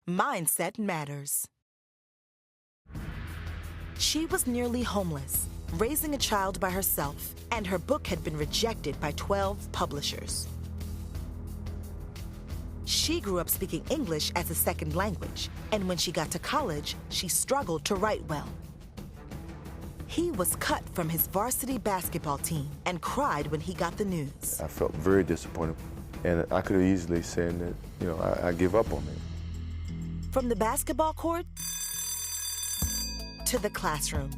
Mindset matters. She was nearly homeless, raising a child by herself, and her book had been rejected by 12 publishers. She grew up speaking English as a second language, and when she got to college, she struggled to write well. He was cut from his varsity basketball team and cried when he got the news. I felt very disappointed, and I could have easily said that, I give up on it. From the basketball court to the classroom,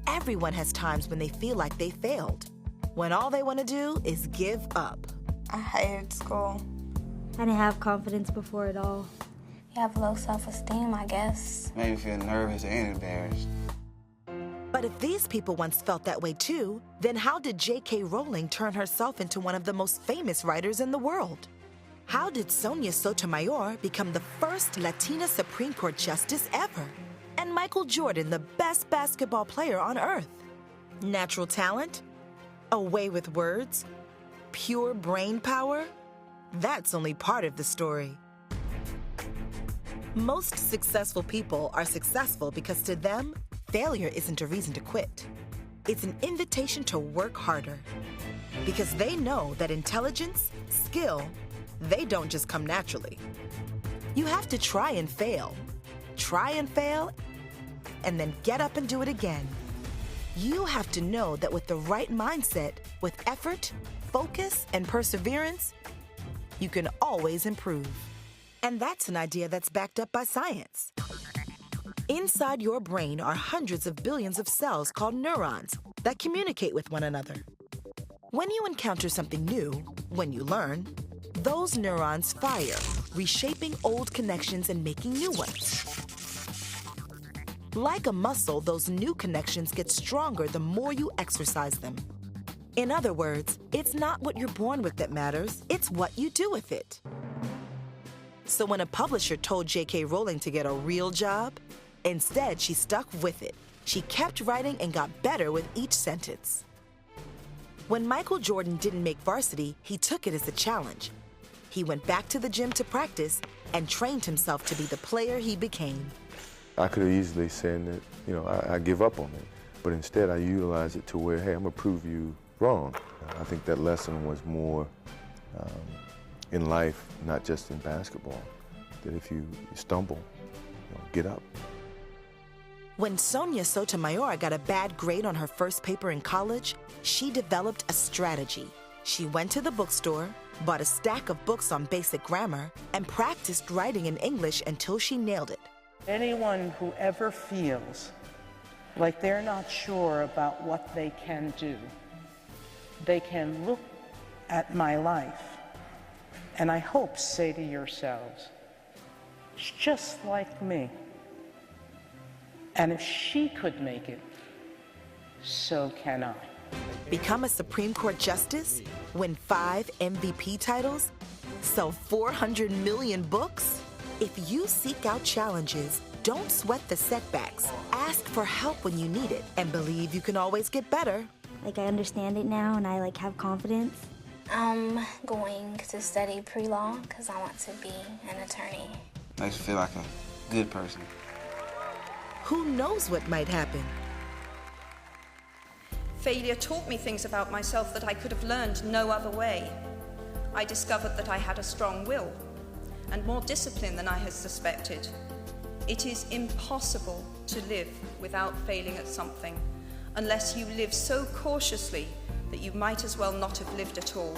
everyone has times when they feel like they failed, when all they want to do is give up. I hated school. I didn't have confidence before at all. You have low self-esteem, I guess. Made me feel nervous and embarrassed. But if these people once felt that way too, then how did J.K. Rowling turn herself into one of the most famous writers in the world? How did Sonia Sotomayor become the first Latina Supreme Court justice ever? And Michael Jordan, the best basketball player on earth? Natural talent? A way with words? Pure brain power? That's only part of the story. Most successful people are successful because to them, failure isn't a reason to quit. It's an invitation to work harder. Because they know that intelligence, skill, they don't just come naturally. You have to try and fail, and then get up and do it again. You have to know that with the right mindset, with effort, focus, and perseverance, you can always improve. And that's an idea that's backed up by science. Inside your brain are hundreds of billions of cells called neurons that communicate with one another. When you encounter something new, when you learn, those neurons fire, reshaping old connections and making new ones. Like a muscle, those new connections get stronger the more you exercise them. In other words, it's not what you're born with that matters, it's what you do with it. So when a publisher told J.K. Rowling to get a real job, instead she stuck with it. She kept writing and got better with each sentence. When Michael Jordan didn't make varsity, he took it as a challenge. He went back to the gym to practice and trained himself to be the player he became. I could have easily said that, I give up on it. But instead, I utilized it to where, hey, I'm going to prove you wrong. I think that lesson was more in life, not just in basketball, that if you stumble, get up. When Sonia Sotomayor got a bad grade on her first paper in college, she developed a strategy. She went to the bookstore, bought a stack of books on basic grammar, and practiced writing in English until she nailed it. Anyone who ever feels like they're not sure about what they can do, they can look at my life and I hope say to yourselves, it's just like me. And if she could make it, so can I. Become a Supreme Court justice, win 5 MVP titles, sell 400 million books? If you seek out challenges, don't sweat the setbacks. Ask for help when you need it and believe you can always get better. I understand it now and I have confidence. I'm going to study pre-law because I want to be an attorney. Makes me feel like a good person. Who knows what might happen? Failure taught me things about myself that I could have learned no other way. I discovered that I had a strong will and more discipline than I had suspected. It is impossible to live without failing at something, unless you live so cautiously that you might as well not have lived at all.